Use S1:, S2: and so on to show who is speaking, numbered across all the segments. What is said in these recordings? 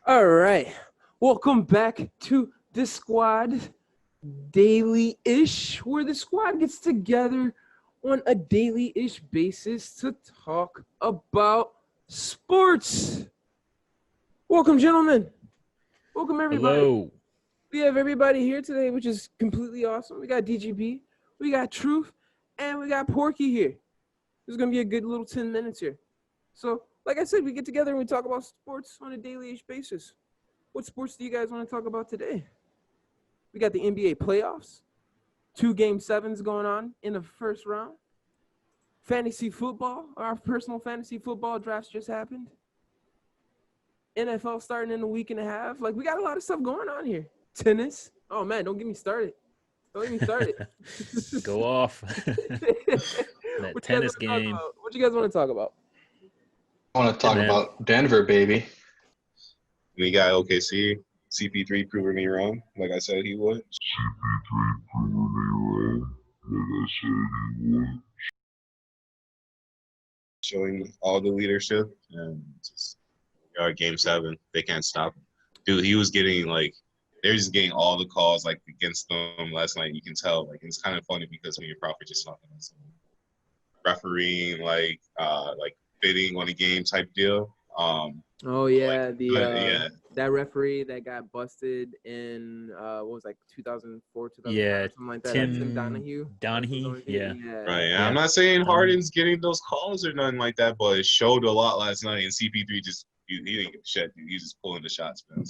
S1: All right. Welcome back to DaSquad Daily-ish, where the squad gets together on a daily-ish basis to talk about sports. Welcome, gentlemen. Welcome, everybody.
S2: Hello.
S1: We have everybody here today, which is completely awesome. We got DGB, we got Truth, and we got Porky here. This is going to be a good little 10 minutes here. So, like I said, we get together and we talk about sports on a daily-ish basis. What sports do you guys want to talk about today? We got the NBA playoffs, 2 game sevens going on in the first round. Fantasy football, our personal fantasy football drafts just happened. NFL starting in a week and a half. Like, we got a lot of stuff going on here. Tennis. Oh, man, don't get me started. Don't get me started.
S2: Go off. That tennis game.
S1: What you guys want to talk about?
S3: I want to talk about Denver, baby.
S4: We got OKC. CP3 proving me wrong, like I said he would. Showing all the leadership and just game 7, they can't stop him. Dude, he was getting they're just getting all the calls against them last night. You can tell it's kind of funny because when your prophet just talking about some refereeing bidding on a game type deal.
S1: Oh yeah, that referee that got busted in what was 2004, 2005, something like that. Tim
S2: Donahue. Yeah.
S4: Right. Yeah. I'm not saying Harden's getting those calls or nothing like that, but it showed a lot last night. And CP3 just he didn't give a shit, dude. He's just pulling the shots, man.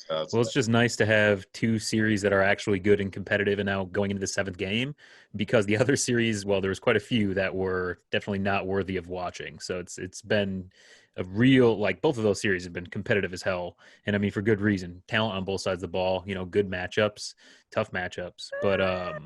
S2: Well, it's just nice to have 2 series that are actually good and competitive, and now going into the 7th game, because the other series, well, there's quite a few that were definitely not worthy of watching. So it's been a real, both of those series have been competitive as hell, and I mean for good reason. Talent on both sides of the ball, good matchups, tough matchups, but
S1: I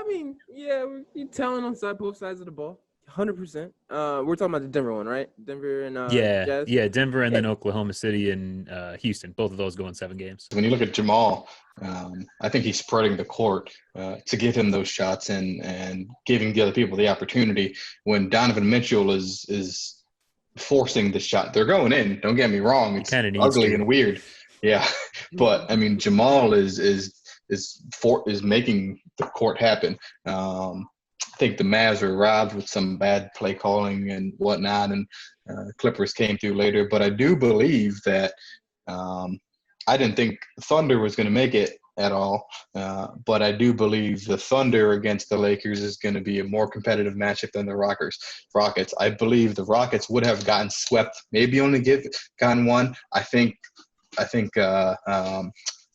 S1: mean, yeah, we're talent on both sides of the ball. 100%. We're talking about the Denver one, right? Denver and Jazz.
S2: Yeah, Denver and then Oklahoma City and Houston. Both of those go in 7 games.
S3: When you look at Jamal, I think he's spreading the court to give him those shots and giving the other people the opportunity. When Donovan Mitchell is forcing the shot, they're going in. Don't get me wrong; it's ugly and weird. Yeah, but I mean, Jamal is making the court happen. I think the Mavs were robbed with some bad play calling and whatnot, and Clippers came through later. But I do believe that I didn't think Thunder was going to make it at all, but I do believe the Thunder against the Lakers is going to be a more competitive matchup than the Rockets. I believe the Rockets would have gotten swept, maybe only gotten one. I think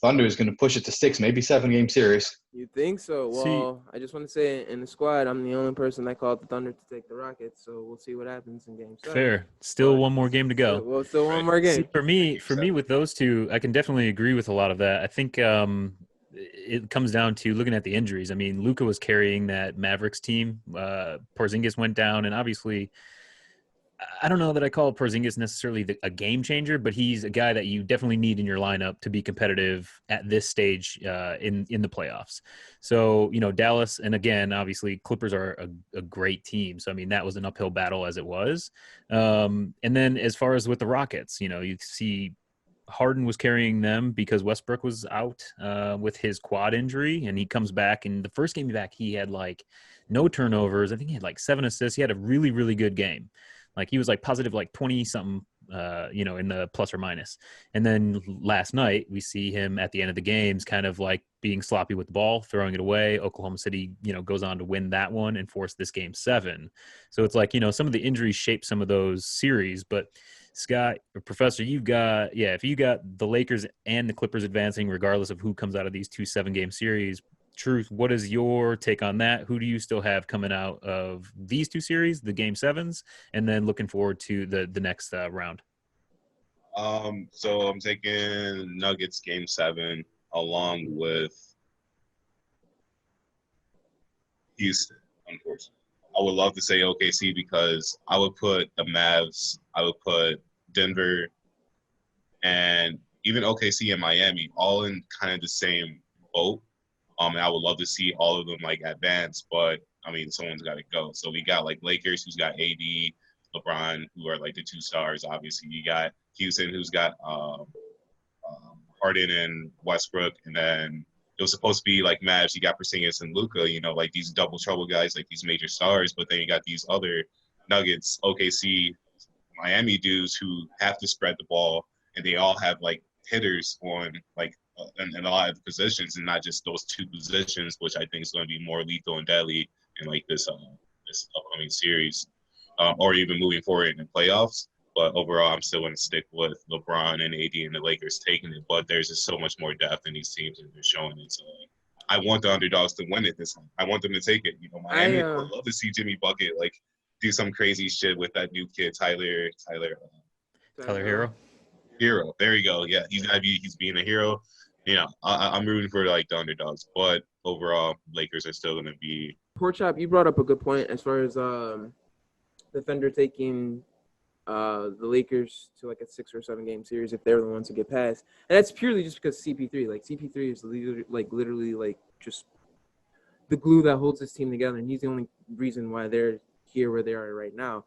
S3: Thunder is going to push it to 6, maybe 7-game series.
S1: You think so? Well, I just want to say in the squad, I'm the only person that called the Thunder to take the Rockets, so we'll see what happens in game 7.
S2: Fair. Still one more game to go.
S1: Well, still one more game.
S2: See, for me with those two, I can definitely agree with a lot of that. I think it comes down to looking at the injuries. I mean, Luka was carrying that Mavericks team. Porzingis went down, and obviously – I don't know that I call Porzingis necessarily a game changer, but he's a guy that you definitely need in your lineup to be competitive at this stage in the playoffs. So, Dallas, and again, obviously Clippers are a great team. So, I mean, that was an uphill battle as it was. And then as far as with the Rockets, you see Harden was carrying them because Westbrook was out with his quad injury, and he comes back. And the first game back, he had no turnovers. I think he had 7 assists. He had a really, really good game. He was positive 20-something, in the plus or minus. And then last night we see him at the end of the games kind of being sloppy with the ball, throwing it away. Oklahoma City, goes on to win that one and force this game 7. So it's some of the injuries shape some of those series. But Scott, or Professor, if you got the Lakers and the Clippers advancing, regardless of who comes out of these 2 7-game series, Truth, what is your take on that? Who do you still have coming out of these 2 series, the game 7s, and then looking forward to the next round?
S4: So I'm taking Nuggets game 7 along with Houston, unfortunately. I would love to say OKC because I would put the Mavs, I would put Denver, and even OKC and Miami all in kind of the same boat. And I would love to see all of them advance, but I mean, someone's got to go. So we got Lakers, who's got AD, LeBron, who are the 2 stars. Obviously, you got Houston, who's got Harden and Westbrook, and then it was supposed to be like Mavs. You got Porzingis and Luka, like these double trouble guys, like these major stars. But then you got these other Nuggets, OKC, Miami dudes who have to spread the ball, and they all have like hitters on like in a lot of positions, and not just those two positions, which I think is going to be more lethal and deadly in like this upcoming series, or even moving forward in the playoffs. But overall, I'm still going to stick with LeBron and AD and the Lakers taking it. But there's just so much more depth in these teams, and they're showing it. So I want the underdogs to win it this time. I want them to take it. Miami would love to see Jimmy Bucket like do some crazy shit with that new kid, Tyler
S2: Hero.
S4: Hero. There you go. Yeah, he's being a hero. I'm rooting for like the underdogs, but overall, Lakers are still going to be.
S1: Pork Chop, you brought up a good point as far as the Thunder taking the Lakers to like a 6 or 7 game series if they're the ones to get past, and that's purely just because CP3. Like CP3 is literally just the glue that holds this team together, and he's the only reason why they're here where they are right now.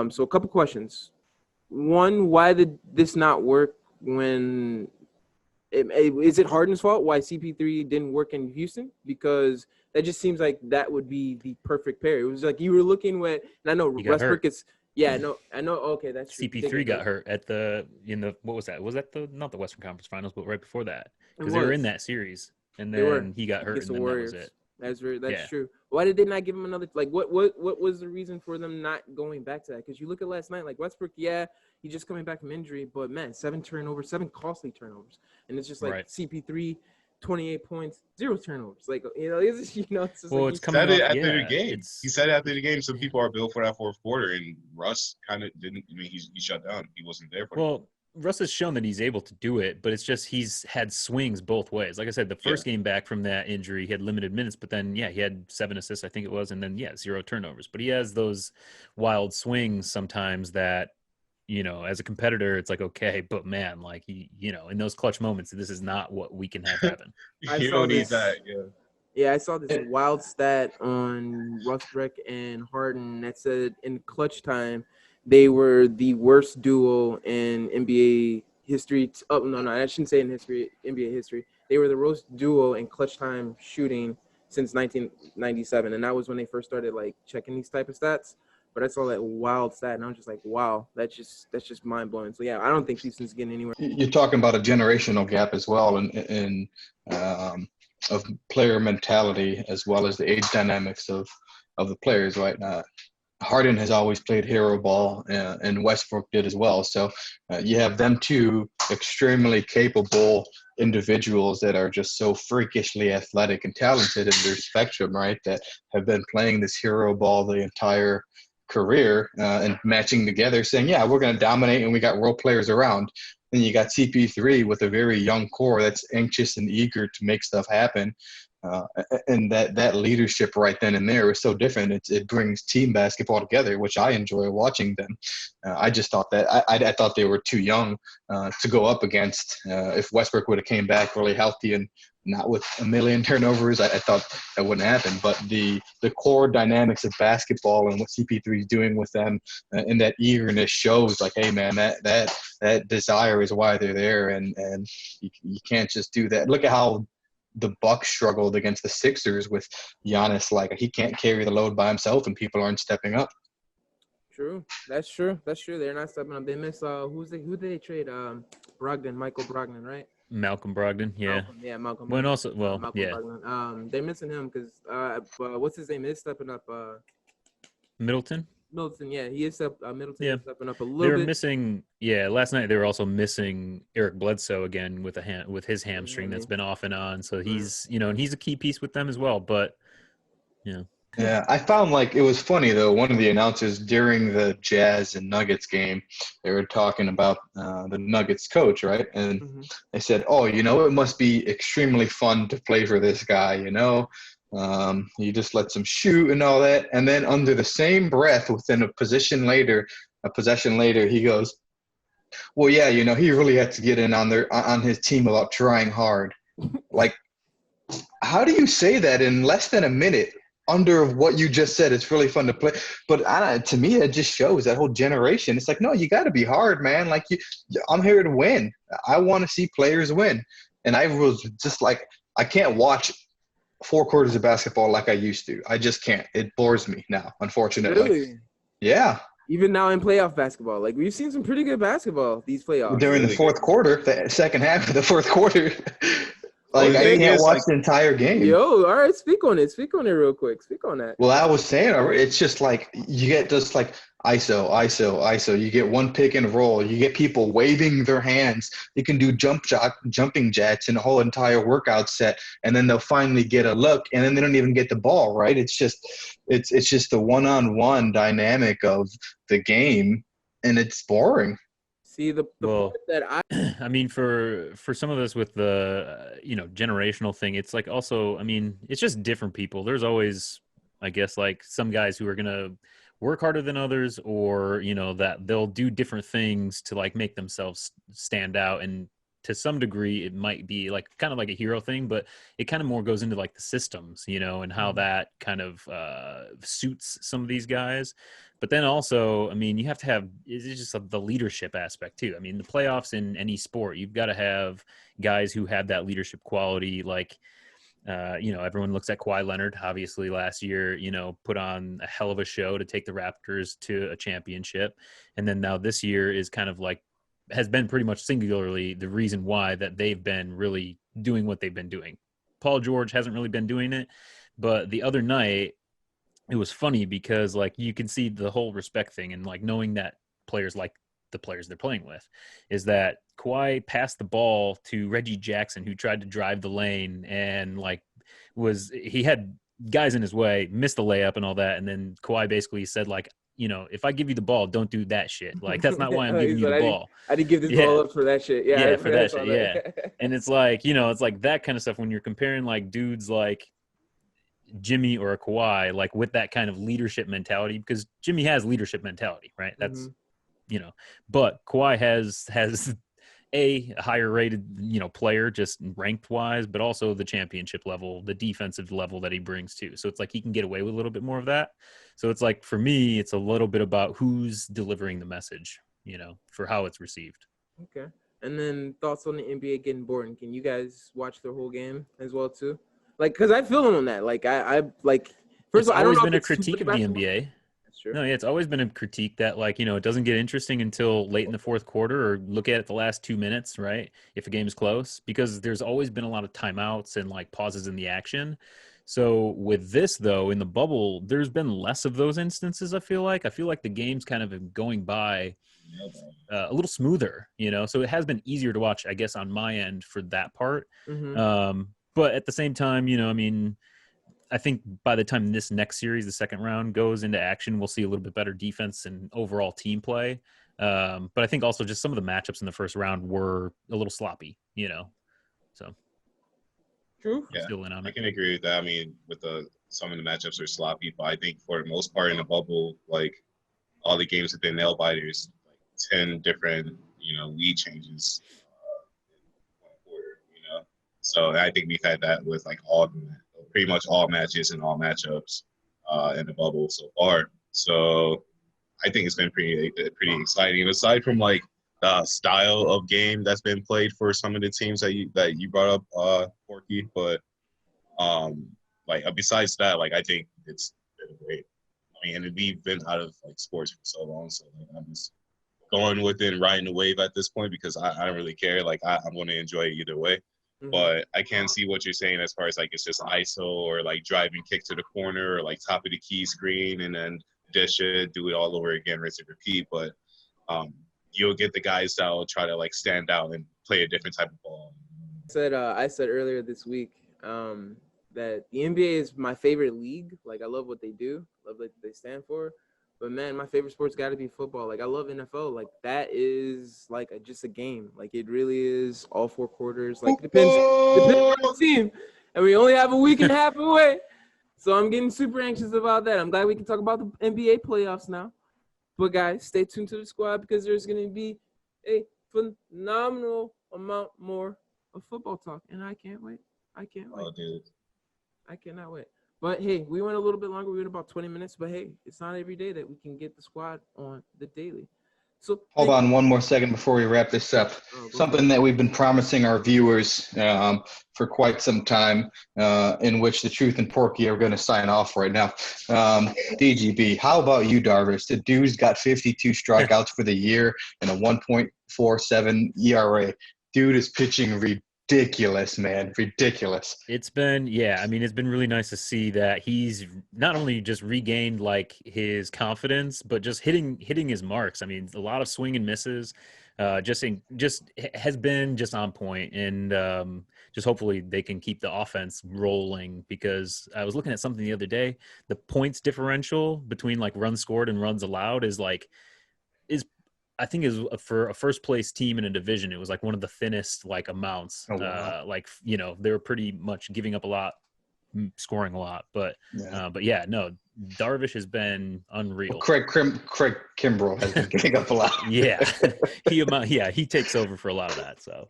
S1: So a couple questions. One, why did this not work when? Is it Harden's fault why CP3 didn't work in Houston? Because that just seems like that would be the perfect pair. It was like you were looking with, and I know Westbrook is. Yeah, no, I know. Okay, that's true.
S2: CP3 got hurt at what was that? Was that not the Western Conference Finals, but right before that? Because they were in that series, and then he got hurt, and then that was it.
S1: That's true. Why did they not give him another? Like, what was the reason for them not going back to that? Because you look at last night, like Westbrook, he's just coming back from injury, but man, 7 costly turnovers, and it's just like CP3. 28 points, 0 turnovers. Like, it's just
S2: well,
S1: like
S2: it's coming
S4: said it
S2: up,
S4: after the game. He said it after the game. Some people are built for that fourth quarter, and Russ kind of didn't. I mean, he shut down. He wasn't there for it.
S2: Well, Russ has shown that he's able to do it, but it's just he's had swings both ways. Like I said, the first game back from that injury, he had limited minutes, but then, he had 7 assists, I think it was, and then, 0 turnovers. But he has those wild swings sometimes that, as a competitor, it's like, okay, but man, like, in those clutch moments, this is not what we can have happen.
S4: You don't need that,
S1: Yeah, I saw this wild stat on Westbrook and Harden that said in clutch time, they were the worst duo in NBA history. No, I shouldn't say in NBA history. They were the worst duo in clutch time shooting since 1997, and that was when they first started like checking these type of stats. But I saw that wild stat, and I was just like, wow, that's just mind blowing. So yeah, I don't think Houston's getting anywhere.
S3: You're talking about a generational gap as well, in of player mentality as well as the age dynamics of the players, right? Harden has always played hero ball, and Westbrook did as well. So you have them two extremely capable individuals that are just so freakishly athletic and talented in their spectrum, right? That have been playing this hero ball the entire career and matching together, saying, yeah, we're going to dominate, and we got role players around. Then you got CP3 with a very young core that's anxious and eager to make stuff happen. And that leadership right then and there is so different. It brings team basketball together, which I enjoy watching them. I just thought that I thought they were too young to go up against. If Westbrook would have came back really healthy and not with a million turnovers, I thought that wouldn't happen. But the core dynamics of basketball and what CP3 is doing with them and that eagerness shows like, hey man, that desire is why they're there, and you can't just do that. Look at how the Bucks struggled against the Sixers with Giannis. Like, he can't carry the load by himself, and people aren't stepping up.
S1: True. That's true. They're not stepping up. They miss who did they trade? Michael Brogdon, right?
S2: Malcolm Brogdon, yeah.
S1: Malcolm.
S2: When also,
S1: Brogdon. They're missing him because what's his name is stepping up.
S2: Middleton,
S1: yeah, he is Middleton is stepping up a little bit.
S2: They were missing, last night they were also missing Eric Bledsoe again with his hamstring that's been off and on. So he's, and he's a key piece with them as well. But,
S3: Yeah, I found like it was funny though. One of the announcers during the Jazz and Nuggets game, they were talking about the Nuggets coach, right? And they said, "Oh, it must be extremely fun to play for this guy. He just lets him shoot and all that." And then under the same breath, within a possession later, he goes, "Well, yeah, he really had to get in on his team about trying hard." Like, how do you say that in less than a minute? under what you just said. It's really fun to play. But to me, it just shows that whole generation. It's like, no, you got to be hard, man. Like, I'm here to win. I want to see players win. And I was just like, I can't watch 4 quarters of basketball like I used to. I just can't. It bores me now, unfortunately.
S1: Really?
S3: Yeah.
S1: Even now in playoff basketball, like we've seen some pretty good basketball these playoffs.
S3: During the fourth quarter, the second half of the fourth quarter, like I can't watch the entire game.
S1: Yo, all right, speak on it. Speak on it real quick. Speak on that.
S3: Well, I was saying, it's just like you get just like ISO, ISO, ISO. You get one pick and roll. You get people waving their hands. You can do jumping jacks in a whole entire workout set, and then they'll finally get a look, and then they don't even get the ball, right? It's just the one-on-one dynamic of the game, and it's boring.
S1: See, the part that
S2: I mean, for some of us with the generational thing, it's like also, I mean, it's just different people. There's always, I guess, like some guys who are gonna work harder than others, or that they'll do different things to like make themselves stand out. And to some degree, it might be like kind of like a hero thing, but it kind of more goes into like the systems, and how that kind of suits some of these guys. But then also, I mean, you have to have, it's just the leadership aspect too. I mean, the playoffs in any sport, you've got to have guys who have that leadership quality. Like, everyone looks at Kawhi Leonard, obviously last year, put on a hell of a show to take the Raptors to a championship. And then now this year is kind of like, has been pretty much singularly the reason why that they've been really doing what they've been doing. Paul George hasn't really been doing it, but the other night, it was funny because like you can see the whole respect thing, and like knowing that players like the players they're playing with, is that Kawhi passed the ball to Reggie Jackson, who tried to drive the lane, and like he had guys in his way, missed the layup and all that. And then Kawhi basically said like, if I give you the ball, don't do that shit. Like, that's not why I'm giving you the ball.
S1: I didn't give this ball up for that shit.
S2: Yeah, for that shit. Yeah. And it's like, it's like that kind of stuff when you're comparing like dudes like Jimmy or a Kawhi, like with that kind of leadership mentality, because Jimmy has leadership mentality, right? That's, but Kawhi has a higher rated, player just ranked wise, but also the championship level, the defensive level that he brings too. So it's like he can get away with a little bit more of that. So it's like, for me, it's a little bit about who's delivering the message, for how it's received.
S1: Okay. And then thoughts on the NBA getting boring. Can you guys watch the whole game as well too? Like, cause I feel on that. Like I like, first of all, I don't know.
S2: It's always been a critique of the NBA.
S1: Sure.
S2: No, yeah, it's always been a critique that, like, it doesn't get interesting until late in the fourth quarter, or look at it the last 2 minutes, right? If a game's close, because there's always been a lot of timeouts and like pauses in the action. So with this, though, in the bubble, there's been less of those instances. I feel like the game's kind of going by a little smoother, so it has been easier to watch, I guess, on my end for that part.
S1: Mm-hmm.
S2: But at the same time, I mean, I think by the time this next series, the second round, goes into action, we'll see a little bit better defense and overall team play. But I think also just some of the matchups in the first round were a little sloppy, so.
S1: True.
S4: Yeah,
S2: still in on it.
S4: I can agree with that. I mean, some of the matchups are sloppy, but I think for the most part in the bubble, like all the games have been nail biters, like 10 different, lead changes in one quarter, So I think we've had that with like pretty much all matches and all matchups in the bubble so far. So I think it's been pretty exciting. And aside from like the style of game that's been played for some of the teams that you brought up, Porky, but like besides that, like I think it's been great. I mean, and we've been out of like sports for so long, so like, I'm just going with it and riding the wave at this point, because I don't really care. Like I'm going to enjoy it either way. Mm-hmm. But I can see what you're saying as far as like it's just ISO or like driving kick to the corner or like top of the key screen and then dish it, do it all over again, rinse and repeat. But you'll get the guys that will try to like stand out and play a different type of ball.
S1: I said earlier this week that the NBA is my favorite league. Like, I love what they do, love what they stand for. But man, my favorite sport's got to be football. Like, I love NFL. Like, that is like just a game. Like, it really is all 4 quarters. Like, depends on the team. And we only have a week and a half away. So I'm getting super anxious about that. I'm glad we can talk about the NBA playoffs now. But guys, stay tuned to the squad, because there's going to be a phenomenal amount more of football talk. And I can't wait.
S4: Oh, dude.
S1: I cannot wait. But hey, we went a little bit longer. We went about 20 minutes. But hey, it's not every day that we can get the squad on the daily. So
S3: Hold on one more second before we wrap this up. Something that we've been promising our viewers for quite some time, in which the Truth and Porky are going to sign off right now. DGB, how about you, Darvish? The dude's got 52 strikeouts for the year and a 1.47 ERA. Dude is pitching ridiculous, man. Ridiculous.
S2: It's been, it's been really nice to see that he's not only just regained like his confidence, but just hitting his marks. I mean, a lot of swing and misses, just has been just on point, and just hopefully they can keep the offense rolling, because I was looking at something the other day. The points differential between like runs scored and runs allowed is I think is for a first place team in a division. It was like one of the thinnest like amounts.
S3: Oh, wow.
S2: They were pretty much giving up a lot, scoring a lot. But Darvish has been unreal.
S3: Well, Craig Kimbrell has been giving up a lot.
S2: He takes over for a lot of that. So,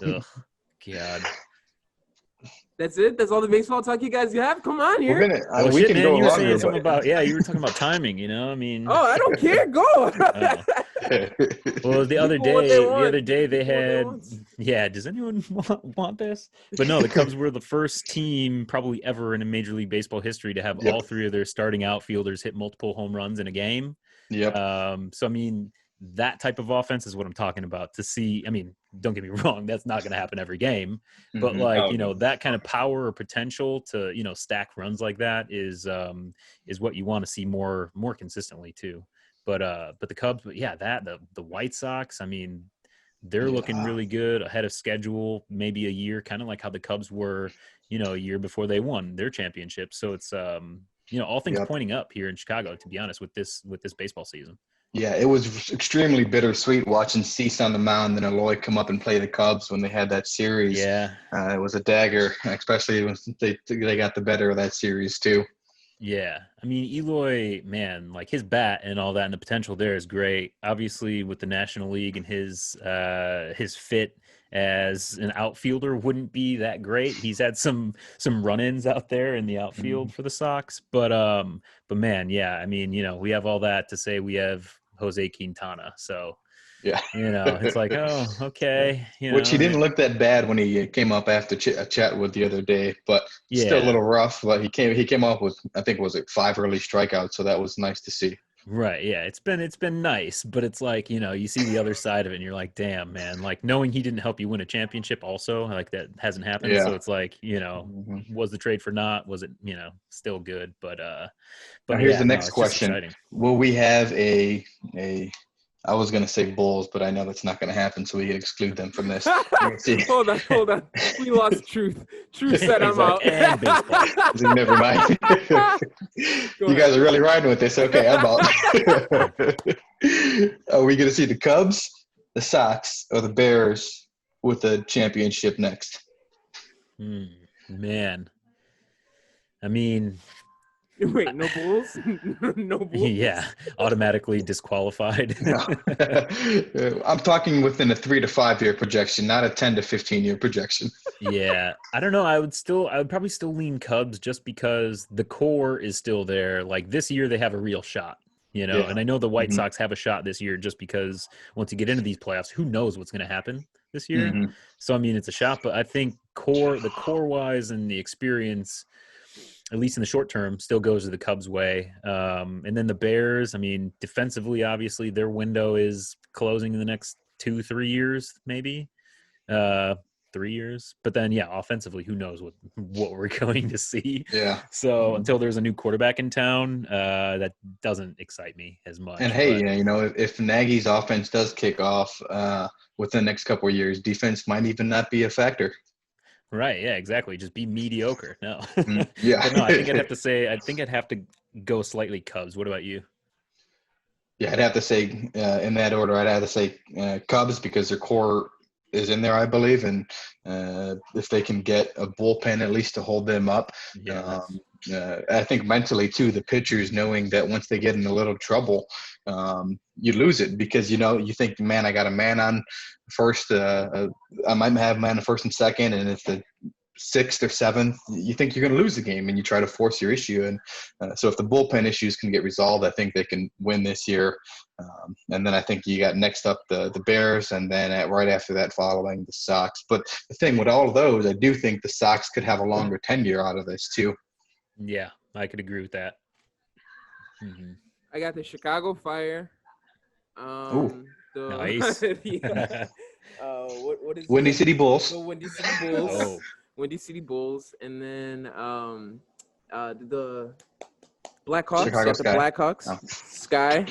S2: ugh, God.
S1: That's it. That's all the baseball talk you guys have. Come on here.
S3: We can go
S2: you were
S3: longer,
S2: saying something about you were talking about timing. I mean,
S1: I don't care. Go.
S2: Well, the other day they had. Does anyone want this? But no, the Cubs were the first team probably ever in a Major League Baseball history to have all three of their starting outfielders hit multiple home runs in a game.
S3: Yep.
S2: So I mean, that type of offense is what I'm talking about. To see, I mean, don't get me wrong, that's not going to happen every game, but that kind of power or potential to stack runs like that is what you want to see more consistently too. But the Cubs, the White Sox, I mean, they're looking really good, ahead of schedule, maybe a year, kind of like how the Cubs were, a year before they won their championship. So it's all things pointing up here in Chicago, to be honest, with this baseball season.
S3: Yeah, it was extremely bittersweet watching Cease on the mound and Eloy come up and play the Cubs when they had that series.
S2: Yeah.
S3: It was a dagger, especially when they got the better of that series too.
S2: Yeah. I mean, Eloy, man, like his bat and all that and the potential there is great. Obviously with the National League and his fit as an outfielder wouldn't be that great. He's had some run-ins out there in the outfield for the Sox, but man, I mean, we have all that to say we have Jose Quintana. So, it's like, oh, okay.
S3: Which he didn't look that bad when he came up after a chat with the other day, but still a little rough. But he came up with, I think, was it 5 early strikeouts, so that was nice to see.
S2: Right. Yeah. It's been nice, but it's like, you see the other side of it and you're like, damn, man, like knowing he didn't help you win a championship also, like that hasn't happened.
S3: Yeah.
S2: So it's like, was the trade for naught? Was it, still good? But
S3: here's the next question. Will we have I was going to say Bulls, but I know that's not going to happen, so we can exclude them from this.
S1: Hold on. We lost Truth. Truth said I'm out.
S2: And baseball.
S3: Never mind. You guys are really riding with this. Okay, I'm out. Are we going to see the Cubs, the Sox, or the Bears with the championship next?
S2: Man. I mean...
S1: Wait, no Bulls? No Bulls?
S2: Yeah, automatically disqualified.
S3: No. I'm talking within a 3 to 5 year projection, not a 10 to 15 year projection.
S2: Yeah, I don't know. I would probably still lean Cubs just because the core is still there. Like this year, they have a real shot. And I know the White Sox have a shot this year just because once you get into these playoffs, who knows what's going to happen this year? So I mean, it's a shot, but I think the core wise and the experience, at least in the short term, still goes to the Cubs' way. And then the Bears, I mean, defensively, obviously, their window is closing in the next 2-3 years, maybe 3 years. But then, offensively, who knows what we're going to see.
S3: Yeah.
S2: So until there's a new quarterback in town, that doesn't excite me as much.
S3: And hey, if Nagy's offense does kick off within the next couple of years, defense might even not be a factor.
S2: Right. Yeah, exactly. Just be mediocre. No.
S3: Yeah.
S2: But no, I think I'd have to go slightly Cubs. What about you?
S3: Yeah, I'd have to say in that order, I'd have to say Cubs because their core is in there, I believe. And if they can get a bullpen at least to hold them up.
S2: Yeah.
S3: I think mentally too, the pitchers knowing that once they get in a little trouble, you lose it because, you think, man, I got a man on first. I might have man on first and second. And if the 6th or 7th, you think you're going to lose the game, and you try to force your issue. And so if the bullpen issues can get resolved, I think they can win this year. And then I think you got next up the Bears, and then right after that following the Sox. But the thing with all of those, I do think the Sox could have a longer tenure out of this too.
S2: Yeah, I could agree with that. Mm-hmm.
S1: I got the Chicago Fire.
S2: Nice.
S1: Yeah. What is
S3: Windy
S1: it?
S3: City Bulls.
S1: The Windy City Bulls.
S2: Oh.
S1: Windy City Bulls, and then the Blackhawks.
S3: Chicago
S1: Got the
S3: Sky.
S1: Blackhawks.
S3: Oh.
S1: Sky.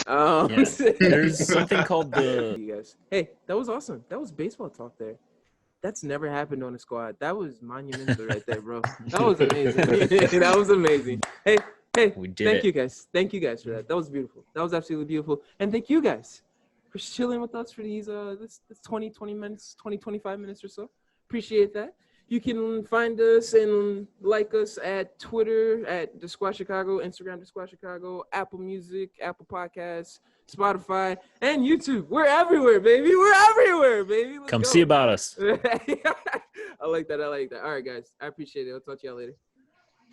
S2: Yeah. There's something called the.
S1: You guys. Hey, that was awesome. That was baseball talk there. That's never happened on a squad. That was monumental right there, bro. That was amazing. That was amazing. Hey,
S2: We did
S1: thank
S2: it.
S1: you guys. Thank you guys for that. That was beautiful. That was absolutely beautiful. And thank you guys for chilling with us for these this 20 minutes, 25 minutes or so. Appreciate that. You can find us and like us at Twitter at DaSquad Chicago, Instagram DaSquad Chicago, Apple Music, Apple Podcasts, Spotify, and YouTube. We're everywhere, baby. We're everywhere, baby. Let's
S2: Come
S1: go.
S2: see about us.
S1: I like that. All right, guys. I appreciate it. I'll talk to y'all later.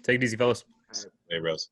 S2: Take it easy, fellas.
S4: Hey, Rose.